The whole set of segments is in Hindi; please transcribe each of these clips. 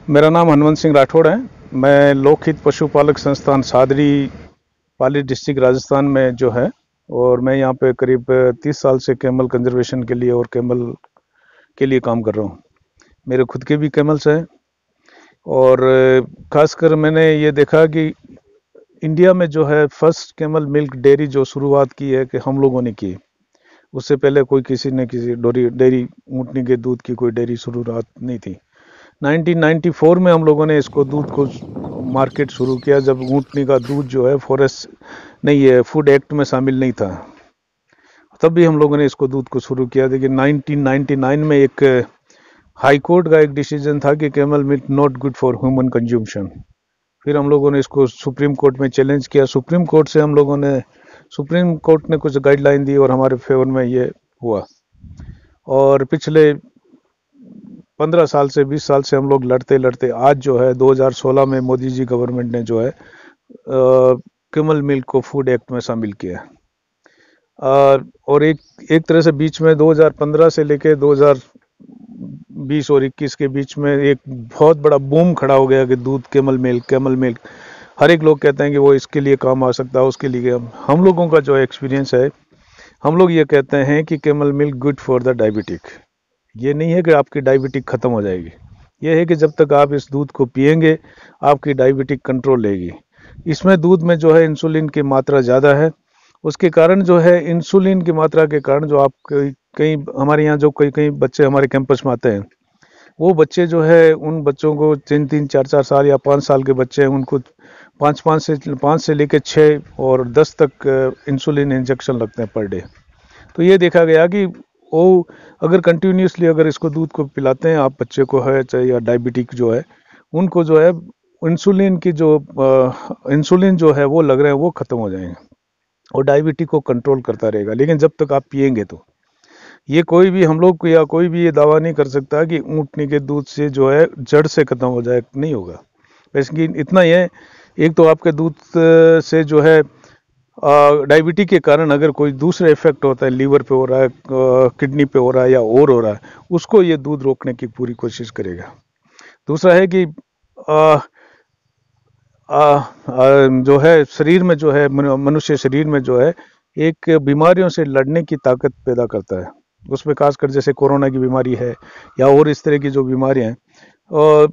मेरा नाम हनुमंत सिंह राठौड़ है। मैं लोकहित पशुपालक संस्थान सादरी पाली डिस्ट्रिक्ट राजस्थान में जो है, और मैं यहाँ पे करीब 30 साल से कैमल कंजर्वेशन के लिए और कैमल के लिए काम कर रहा हूँ। मेरे खुद के भी कैमल्स हैं, और खासकर मैंने ये देखा कि इंडिया में जो है फर्स्ट कैमल मिल्क डेयरी जो शुरुआत की है कि हम लोगों ने की। उससे पहले कोई किसी ने किसी डेयरी ऊँटनी के दूध की कोई डेयरी शुरुआत नहीं थी। 1994 में हम लोगों ने इसको दूध को मार्केट शुरू किया, जब ऊँटनी का दूध जो है फॉरेस्ट नहीं है फूड एक्ट में शामिल नहीं था। तब भी हम लोगों ने इसको दूध को शुरू किया। लेकिन 1999 में एक हाई कोर्ट का एक डिसीजन था कि camel milk not good for human consumption. फिर हम लोगों ने इसको सुप्रीम कोर्ट में चैलेंज किया। सुप्रीम कोर्ट से हम लोगों ने सुप्रीम कोर्ट ने कुछ गाइडलाइन दी और हमारे फेवर में ये हुआ। और पिछले 15 साल से 20 साल से हम लोग लड़ते लड़ते आज जो है 2016 में मोदी जी गवर्नमेंट ने जो है कैमल मिल्क को फूड एक्ट में शामिल किया। और एक तरह से बीच में 2015 से लेके 2020 और 21 के बीच में एक बहुत बड़ा बूम खड़ा हो गया कि दूध कैमल मिल्क हर एक लोग कहते हैं कि वो इसके लिए काम आ सकता है, उसके लिए। हम लोगों का जो एक्सपीरियंस है, हम लोग ये कहते हैं कि camel milk good for the diabetic. ये नहीं है कि आपकी डायबिटिक ख़त्म हो जाएगी, ये है कि जब तक आप इस दूध को पिएंगे आपकी डायबिटिक कंट्रोल लेगी। इसमें दूध में जो है इंसुलिन की मात्रा ज़्यादा है। उसके कारण जो है इंसुलिन की मात्रा के कारण जो आप कई हमारे यहाँ जो कई कई बच्चे हमारे कैंपस में आते हैं, वो बच्चे जो है उन बच्चों को 3-3, 4-4 साल या 5 साल के बच्चे हैं, उनको 5 से लेकर 6 और 10 तक इंसुलिन इंजेक्शन लगते हैं पर डे। तो ये देखा गया कि वो अगर कंटिन्यूसली अगर इसको दूध को पिलाते हैं आप बच्चे को है चाहे या डायबिटिक जो है उनको जो है इंसुलिन जो है वो लग रहे हैं वो ख़त्म हो जाएंगे और डायबिटिक को कंट्रोल करता रहेगा। लेकिन जब तक आप पिएंगे तो ये कोई भी हम लोग या कोई भी ये दावा नहीं कर सकता कि ऊँटनी के दूध से जो है जड़ से ख़त्म हो जाए, नहीं होगा। वैसे कि इतना ही है, एक तो आपके दूध से जो है डायबिटीज के कारण अगर कोई दूसरा इफेक्ट होता है, लीवर पे हो रहा है, किडनी पे हो रहा है या और हो रहा है, उसको ये दूध रोकने की पूरी कोशिश करेगा। दूसरा है कि आ, जो है शरीर में जो है मनुष्य शरीर में जो है एक बीमारियों से लड़ने की ताकत पैदा करता है। उसमें खासकर जैसे कोरोना की बीमारी है या और इस तरह की जो बीमारियां हैं, और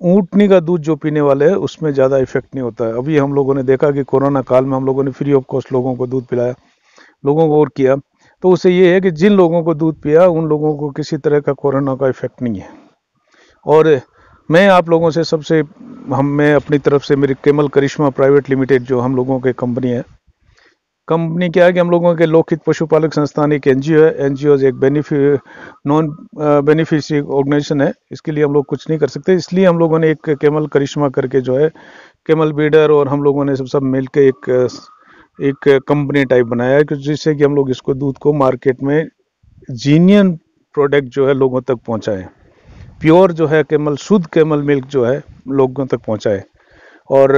ऊँटनी का दूध जो पीने वाले हैं उसमें ज़्यादा इफेक्ट नहीं होता है। अभी हम लोगों ने देखा कि कोरोना काल में हम लोगों ने फ्री ऑफ कॉस्ट लोगों को दूध पिलाया, लोगों को और किया, तो उससे ये है कि जिन लोगों को दूध पिया उन लोगों को किसी तरह का कोरोना का इफेक्ट नहीं है। और मैं आप लोगों से मैं अपनी तरफ से मेरी कैमल करिश्मा प्राइवेट लिमिटेड जो हम लोगों की कंपनी है, कंपनी क्या है कि हम लोगों के लोकहित पशुपालक संस्थान एक एनजीओ है। एनजीओ एक नॉन बेनिफिशियरी ऑर्गेनाइजेशन है। इसके लिए हम लोग कुछ नहीं कर सकते, इसलिए हम लोगों ने एक कैमल करिश्मा करके जो है कैमल ब्रीडर और हम लोगों ने सब मिल के एक कंपनी टाइप बनाया है कि जिससे कि हम लोग इसको दूध को मार्केट में जीनियन प्रोडक्ट जो है लोगों तक पहुंचाएं, प्योर जो है कैमल शुद्ध कैमल मिल्क जो है लोगों तक पहुंचाएं। और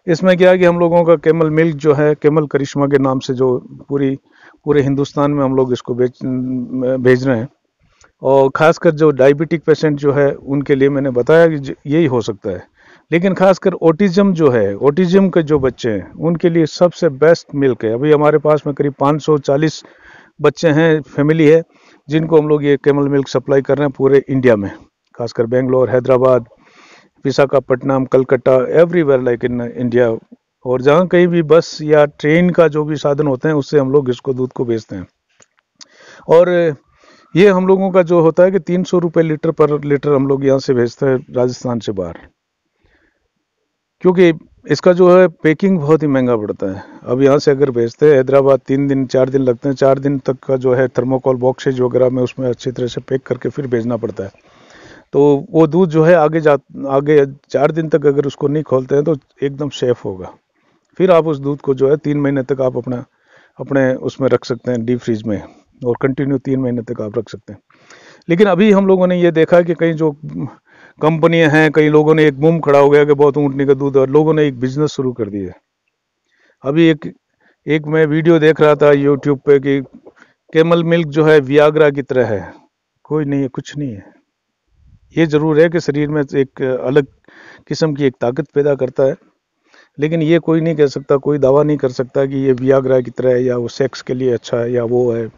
इसमें क्या है कि हम लोगों का कैमल मिल्क जो है कैमल करिश्मा के नाम से जो पूरे हिंदुस्तान में हम लोग इसको भेज रहे हैं। और ख़ासकर जो डायबिटिक पेशेंट जो है उनके लिए मैंने बताया कि यही हो सकता है। लेकिन खासकर ऑटिज्म जो है, ऑटिज्म के जो बच्चे हैं उनके लिए सबसे बेस्ट मिल्क है। अभी हमारे पास में करीब 540 बच्चे हैं, फैमिली है, जिनको हम लोग ये कैमल मिल्क सप्लाई कर रहे हैं पूरे इंडिया में, खासकर Bangalore, Hyderabad, Visakhapatnam, Calcutta, everywhere like in India. और जहाँ कहीं भी बस या ट्रेन का जो भी साधन होते हैं उससे हम लोग इसको दूध को बेचते हैं। और ये हम लोगों का जो होता है कि 300 रुपये लीटर पर लीटर हम लोग यहाँ से भेजते हैं राजस्थान से बाहर, क्योंकि इसका जो है पैकिंग बहुत ही महंगा पड़ता है। अब यहाँ से अगर भेजते हैं हैदराबाद 3 दिन 4 दिन लगते हैं, 4 दिन तक का जो है थर्मोकोल बॉक्सेज वगैरह में उसमें अच्छी तरह से पैक करके फिर भेजना पड़ता है। तो वो दूध जो है आगे 4 दिन तक अगर उसको नहीं खोलते हैं तो एकदम सेफ होगा। फिर आप उस दूध को जो है 3 महीने तक आप अपने उसमें रख सकते हैं डीप फ्रीज में, और कंटिन्यू 3 महीने तक आप रख सकते हैं। लेकिन अभी हम लोगों ने ये देखा कि कई जो कंपनियां हैं, कई लोगों ने एक बूम खड़ा हो गया कि बहुत ऊँटनी का दूध, और लोगों ने एक बिजनेस शुरू कर दिया। अभी एक मैं वीडियो देख रहा था यूट्यूब पे कि कैमल मिल्क जो है वियाग्रा की तरह है। कोई नहीं है, कुछ नहीं है। ये ज़रूर है कि शरीर में एक अलग किस्म की एक ताकत पैदा करता है, लेकिन ये कोई नहीं कह सकता, कोई दावा नहीं कर सकता कि ये वियाग्रा की तरह है या वो सेक्स के लिए अच्छा है या वो है,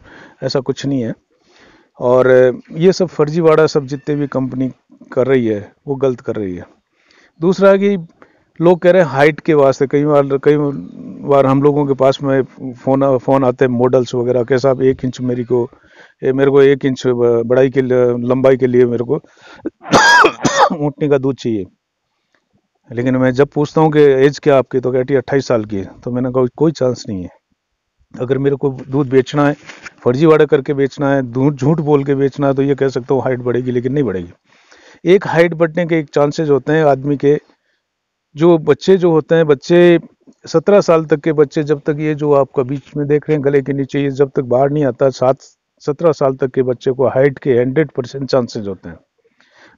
ऐसा कुछ नहीं है। और ये सब फर्जीवाड़ा सब जितने भी कंपनी कर रही है वो गलत कर रही है। दूसरा कि लोग कह रहे हैं हाइट के वास्ते, कई बार हम लोगों के पास में फ़ोन आते हैं मॉडल्स वगैरह के, साहब 1 इंच मेरे को 1 इंच बड़ाई के लिए, लंबाई के लिए मेरे को ऊँटनी का दूध चाहिए। लेकिन मैं जब पूछता हूँ कि एज क्या आपकी, तो कहती है 28 साल की है। तो मैंने कहा कोई चांस नहीं है। अगर मेरे को दूध बेचना है, फर्जीवाड़ा करके बेचना है, झूठ बोल के बेचना है, तो ये कह सकता हूँ हाइट बढ़ेगी, लेकिन नहीं बढ़ेगी। एक हाइट बढ़ने के एक चांसेस होते हैं आदमी के, जो बच्चे जो होते हैं, बच्चे 17 साल तक के बच्चे, जब तक ये जो आपका बीच में देख रहे हैं गले के नीचे, ये जब तक बाहर नहीं आता, 17 साल तक के बच्चे को हाइट के 100% चांसेस होते हैं।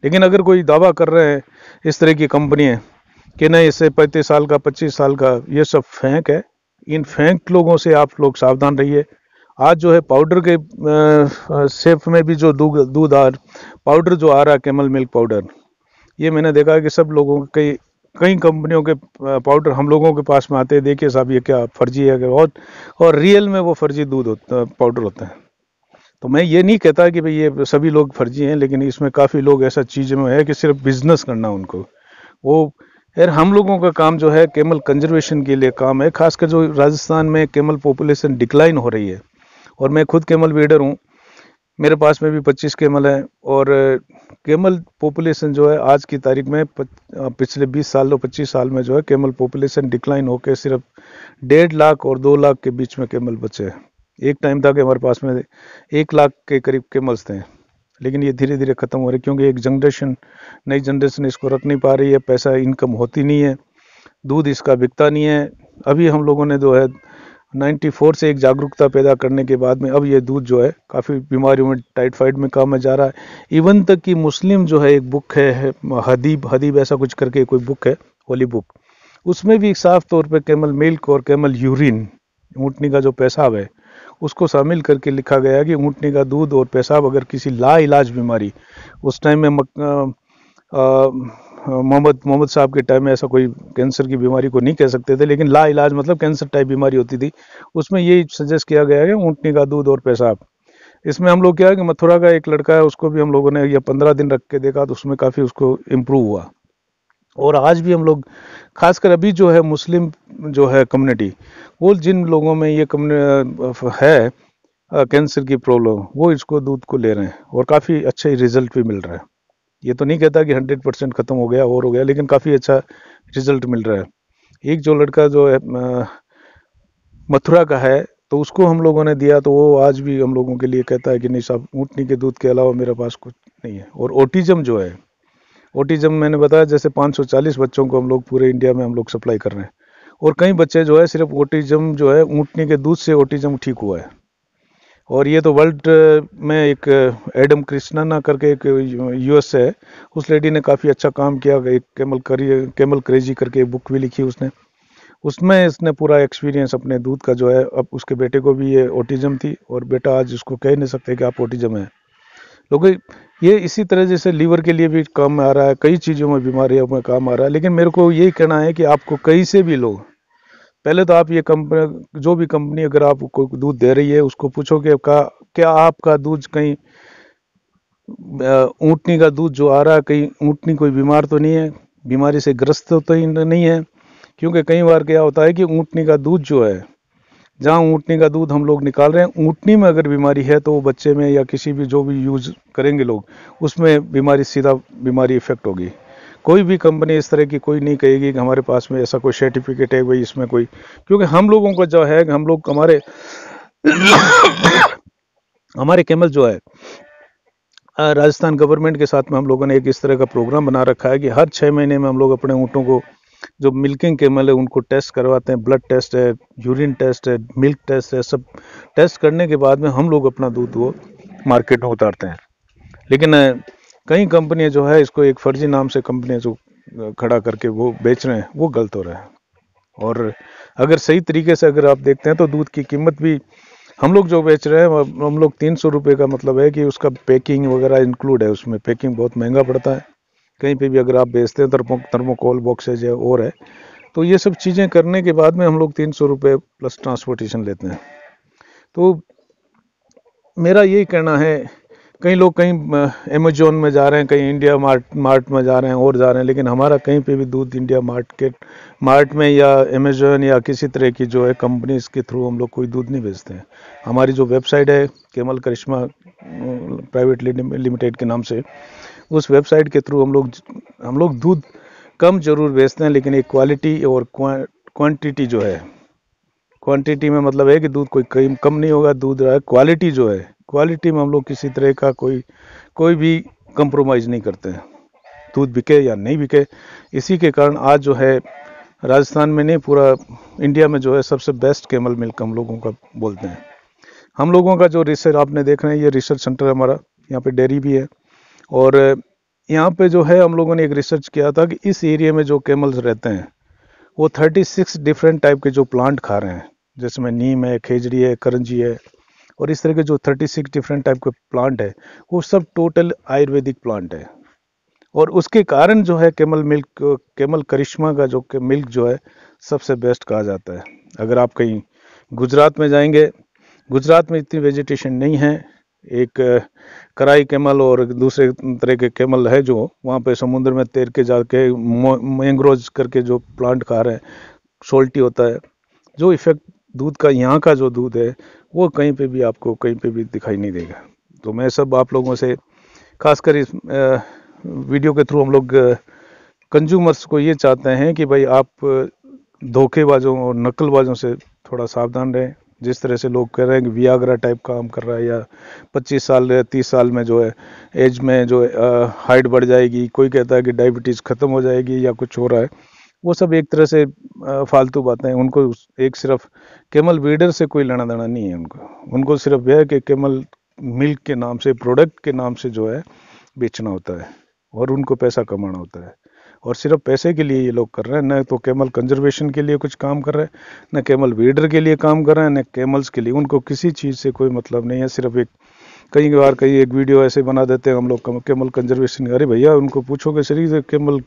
लेकिन अगर कोई दावा कर रहे हैं इस तरह की कंपनी है कि नहीं इससे 35 साल का, 25 साल का, ये सब फेंक है। इन फेंक लोगों से आप लोग सावधान रहिए। आज जो है पाउडर के शेप में भी जो दूध पाउडर जो आ रहा है, कैमल मिल्क पाउडर, ये मैंने देखा है कि सब लोगों के, कई कंपनियों के पाउडर हम लोगों के पास में आते हैं, देखिए साहब ये क्या फर्जी है, और रियल में वो फर्जी दूध होता, पाउडर होता है। तो मैं ये नहीं कहता कि भाई ये सभी लोग फर्जी हैं, लेकिन इसमें काफ़ी लोग ऐसा चीज़ में है कि सिर्फ बिजनेस करना उनको, वो यार हम लोगों का काम जो है कैमल कंजर्वेशन के लिए काम है। खासकर जो राजस्थान में कैमल पॉपुलेशन डिक्लाइन हो रही है, और मैं खुद कैमल ब्रीडर हूँ, मेरे पास में भी 25 कैमल है, और कैमल पॉपुलेशन जो है आज की तारीख में पिछले 20 साल और 25 साल में जो है कैमल पॉपुलेशन डिक्लाइन होकर सिर्फ 1.5 लाख और 2 लाख के बीच में कैमल बचे हैं। एक टाइम था कि हमारे पास में 1 लाख के करीब कैमल्स थे, लेकिन ये धीरे धीरे ख़त्म हो रही, क्योंकि एक जनरेशन, नई जनरेशन इसको रख नहीं पा रही है, पैसा इनकम होती नहीं है, दूध इसका बिकता नहीं है। अभी हम लोगों ने जो है 94 से एक जागरूकता पैदा करने के बाद में अब ये दूध जो है काफ़ी बीमारियों में, टाइफाइड में काम में जा रहा है। इवन तक कि मुस्लिम जो है एक बुक है हदीब ऐसा कुछ करके कोई बुक है, होली बुक, उसमें भी साफ तौर पे कैमल मिल्क और कैमल यूरिन, ऊँटनी का जो पेशाब है, उसको शामिल करके लिखा गया है कि ऊँटनी का दूध और पेशाब अगर किसी लाइलाज बीमारी, उस टाइम में मोहम्मद साहब के टाइम में ऐसा कोई कैंसर की बीमारी को नहीं कह सकते थे, लेकिन लाइलाज मतलब कैंसर टाइप बीमारी होती थी, उसमें यही सजेस्ट किया गया है कि ऊँटनी का दूध और पेशाब। इसमें हम लोग क्या है कि मथुरा का एक लड़का है, उसको भी हम लोगों ने ये 15 दिन रख के देखा, तो उसमें काफ़ी उसको इम्प्रूव हुआ। और आज भी हम लोग, खासकर अभी जो है मुस्लिम जो है कम्युनिटी, वो जिन लोगों में ये है कैंसर की प्रॉब्लम, वो इसको दूध को ले रहे हैं और काफ़ी अच्छे रिजल्ट भी मिल रहा है। ये तो नहीं कहता कि 100% ख़त्म हो गया और हो गया, लेकिन काफ़ी अच्छा रिजल्ट मिल रहा है। एक जो लड़का जो है मथुरा का है, तो उसको हम लोगों ने दिया, तो वो आज भी हम लोगों के लिए कहता है कि नहीं साहब, ऊँटनी के दूध के अलावा मेरे पास कुछ नहीं है। और ऑटिज्म जो है, ऑटिज्म मैंने बताया जैसे 540 बच्चों को हम लोग पूरे इंडिया में हम लोग सप्लाई कर रहे हैं, और कई बच्चे जो है सिर्फ ऑटिज्म जो है ऊँटनी के दूध से ऑटिज्म ठीक हुआ है। और ये तो वर्ल्ड में एक एडम कृष्णा करके एक यूएस है, उस लेडी ने काफ़ी अच्छा काम किया, एक कैमल क्रेजी करके एक बुक भी लिखी उसने, उसमें इसने पूरा एक्सपीरियंस अपने दूध का जो है, अब उसके बेटे को भी ये ऑटिज्म थी, और बेटा आज उसको कह नहीं सकते कि आप ऑटिज्म है। लोग ये इसी तरह जैसे लीवर के लिए भी काम में आ रहा है, कई चीज़ों में, बीमारियों में काम आ रहा है। लेकिन मेरे को यही कहना है कि आपको कहीं से भी लो, पहले तो आप ये कंपनी, जो भी कंपनी अगर आपको दूध दे रही है, उसको पूछो कि क्या आपका दूध कहीं ऊँटनी का दूध जो आ रहा है, कहीं ऊँटनी कोई बीमार तो नहीं है, बीमारी से ग्रस्त तो ही नहीं है। क्योंकि कई बार क्या होता है कि ऊँटनी का दूध जो है, जहाँ ऊँटनी का दूध हम लोग निकाल रहे हैं, ऊँटनी में अगर बीमारी है तो वो बच्चे में या किसी भी जो भी यूज करेंगे लोग, उसमें बीमारी, सीधा बीमारी इफेक्ट होगी। कोई भी कंपनी इस तरह की कोई नहीं कहेगी कि हमारे पास में ऐसा कोई सर्टिफिकेट है भाई इसमें कोई, क्योंकि हम लोगों का जो है, हम लोग हमारे कैमल जो है, राजस्थान गवर्नमेंट के साथ में हम लोगों ने एक इस तरह का प्रोग्राम बना रखा है कि हर 6 महीने में हम लोग अपने ऊँटों को, जो मिल्किंग कैमल है, उनको टेस्ट करवाते हैं, ब्लड टेस्ट है, यूरिन टेस्ट है, मिल्क टेस्ट है, सब टेस्ट करने के बाद में हम लोग अपना दूध वो मार्केट में उतारते हैं। लेकिन कई कंपनियां जो है इसको एक फर्जी नाम से कंपनियां जो खड़ा करके वो बेच रहे हैं, वो गलत हो रहा है। और अगर सही तरीके से अगर आप देखते हैं तो दूध की कीमत भी हम लोग जो बेच रहे हैं हम लोग 300 रुपये का मतलब है कि उसका पैकिंग वगैरह इंक्लूड है, उसमें पैकिंग बहुत महंगा पड़ता है। कहीं पे भी अगर आप बेचते हैं थर्मोकोल बॉक्सेज है और है, तो ये सब चीज़ें करने के बाद में हम लोग 300 रुपये प्लस ट्रांसपोर्टेशन लेते हैं। तो मेरा यही कहना है, कई लोग कहीं अमेजोन में जा रहे हैं, कहीं इंडिया मार्ट में जा रहे हैं और जा रहे हैं, लेकिन हमारा कहीं पे भी दूध इंडिया मार्ट में या अमेजोन या किसी तरह की जो है कंपनीज के थ्रू हम लोग कोई दूध नहीं बेचते हैं। हमारी जो वेबसाइट है केमल करिश्मा प्राइवेट लिमिटेड के नाम से, उस वेबसाइट के थ्रू हम लोग दूध कम जरूर बेचते हैं, लेकिन एक क्वालिटी और क्वांटिटी जो है, क्वांटिटी में मतलब है कि दूध कोई कम नहीं होगा, दूध रहा है क्वालिटी जो है, क्वालिटी में हम लोग किसी तरह का कोई भी कंप्रोमाइज़ नहीं करते हैं, दूध बिके या नहीं बिके। इसी के कारण आज जो है राजस्थान में नहीं पूरा इंडिया में जो है सबसे बेस्ट कैमल मिल्क हम लोगों का बोलते हैं। हम लोगों का जो रिसर्च आपने देख रहे हैं, ये रिसर्च सेंटर है हमारा, यहाँ पे डेयरी भी है, और यहाँ पे जो है हम लोगों ने एक रिसर्च किया था कि इस एरिया में जो कैमल्स रहते हैं वो 36 डिफरेंट टाइप के जो प्लांट खा रहे हैं, जिसमें नीम है, खेजड़ी है, करंजी है, और इस तरह के जो 36 डिफरेंट टाइप के प्लांट है वो सब टोटल आयुर्वेदिक प्लांट है। और उसके कारण जो है केमल करिश्मा का जो मिल्क जो है सबसे बेस्ट कहा जाता है। अगर आप कहीं गुजरात में जाएंगे, गुजरात में इतनी वेजिटेशन नहीं है, एक कराई कैमल और दूसरे तरह के कैमल है जो वहाँ पे समुद्र में तैर के जाके मैंग्रोव्स करके जो प्लांट खा रहे हैं, सोल्टी होता है, जो इफेक्ट दूध का यहाँ का जो दूध है वो कहीं पे भी आपको कहीं पे भी दिखाई नहीं देगा। तो मैं सब आप लोगों से खासकर इस वीडियो के थ्रू हम लोग कंज्यूमर्स को ये चाहते हैं कि भाई आप धोखेबाजों और नकलबाजों से थोड़ा सावधान रहें। जिस तरह से लोग कह रहे हैं कि वियाग्रा टाइप काम कर रहा है, या 25 साल या 30 साल में जो है एज में जो हाइट बढ़ जाएगी, कोई कहता है कि डायबिटीज़ ख़त्म हो जाएगी या कुछ हो रहा है, वो सब एक तरह से फालतू बातें हैं। उनको एक सिर्फ केमल ब्रीडर से कोई लेना देना नहीं है, उनको सिर्फ यह है कि केमल मिल्क के नाम से, प्रोडक्ट के नाम से जो है बेचना होता है और उनको पैसा कमाना होता है, और सिर्फ पैसे के लिए ये लोग कर रहे हैं। न तो कैमल कंजर्वेशन के लिए कुछ काम कर रहे हैं, न कैमल ब्रीडर के लिए काम कर रहे हैं, न कैमल्स के लिए, उनको किसी चीज़ से कोई मतलब नहीं है। सिर्फ कई बार एक वीडियो ऐसे बना देते हैं हम लोग कैमल कंजर्वेशन, अरे भैया उनको पूछो कि शरीर से कैमल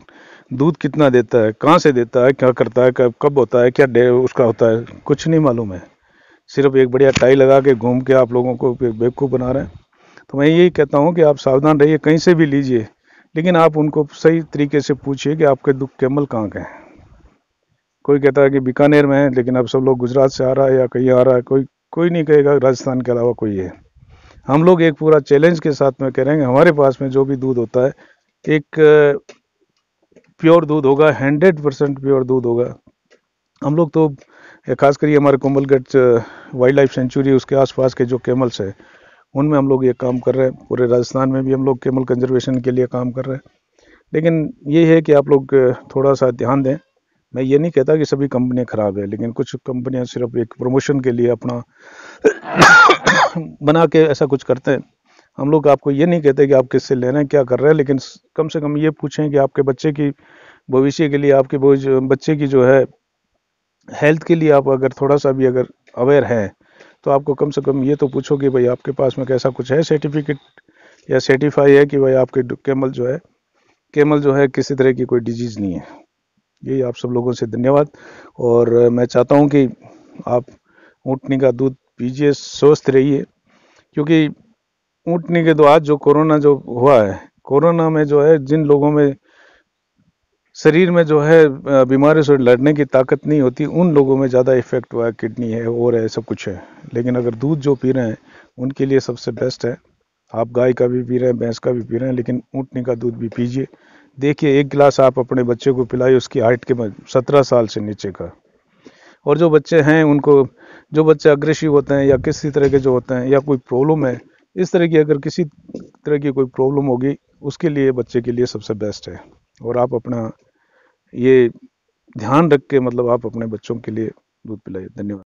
दूध कितना देता है, कहाँ से देता है, क्या करता है, कब होता है, क्या डे उसका होता है, कुछ नहीं मालूम है। सिर्फ एक बढ़िया टाई लगा के घूम के आप लोगों को बेवकूफ़ बना रहे हैं। तो मैं यही कहता हूँ कि आप सावधान रहिए, कहीं से भी लीजिए, लेकिन आप उनको सही तरीके से पूछिए कि आपके कैमल कहाँ के हैं। कोई कहता है कि बीकानेर में है, लेकिन अब सब लोग गुजरात से आ रहा है या कहीं आ रहा है, कोई नहीं कहेगा राजस्थान के अलावा कोई है। हम लोग एक पूरा चैलेंज के साथ में कह रहे हैं, हमारे पास में जो भी दूध होता है एक प्योर दूध होगा, 100% प्योर दूध होगा। हम लोग तो खास कर हमारे कोमलगढ़ वाइल्ड लाइफ सेंचुरी, उसके आसपास के जो कैमल्स है उनमें हम लोग ये काम कर रहे हैं। पूरे राजस्थान में भी हम लोग कैमल कंजर्वेशन के लिए काम कर रहे हैं, लेकिन ये है कि आप लोग थोड़ा सा ध्यान दें। मैं ये नहीं कहता कि सभी कंपनियां ख़राब है, लेकिन कुछ कंपनियां सिर्फ एक प्रमोशन के लिए अपना बना के ऐसा कुछ करते हैं। हम लोग आपको ये नहीं कहते कि आप किससे ले रहे हैं, क्या कर रहे हैं, लेकिन कम से कम ये पूछें कि आपके बच्चे की भविष्य के लिए, आपके बच्चे की जो है हेल्थ के लिए आप अगर थोड़ा सा भी अगर अवेयर हैं, तो आपको कम से कम ये तो पूछो कि भाई आपके पास में कैसा कुछ है सर्टिफिकेट या सर्टिफाई है कि भाई आपके कैमल जो है किसी तरह की कोई डिजीज़ नहीं है। यही आप सब लोगों से धन्यवाद। और मैं चाहता हूँ कि आप ऊँटनी का दूध पीजिए, स्वस्थ रहिए, क्योंकि ऊँटनी के तो आज जो कोरोना जो हुआ है, कोरोना में जो है जिन लोगों में शरीर में जो है बीमारी से लड़ने की ताकत नहीं होती, उन लोगों में ज़्यादा इफेक्ट हुआ है, किडनी है और है, सब कुछ है। लेकिन अगर दूध जो पी रहे हैं उनके लिए सबसे बेस्ट है। आप गाय का भी पी रहे हैं, भैंस का भी पी रहे हैं, लेकिन ऊँटनी का दूध भी पीजिए। देखिए, एक गिलास आप अपने बच्चे को पिलाइए, उसकी हाइट के 17 साल से नीचे का। और जो बच्चे हैं उनको, जो बच्चे अग्रेसिव होते हैं या किसी तरह के जो होते हैं या कोई प्रॉब्लम है, इस तरह की अगर किसी तरह की कोई प्रॉब्लम होगी, उसके लिए बच्चे के लिए सबसे बेस्ट है। और आप अपना ये ध्यान रख के मतलब आप अपने बच्चों के लिए दूध पिलाइए। धन्यवाद।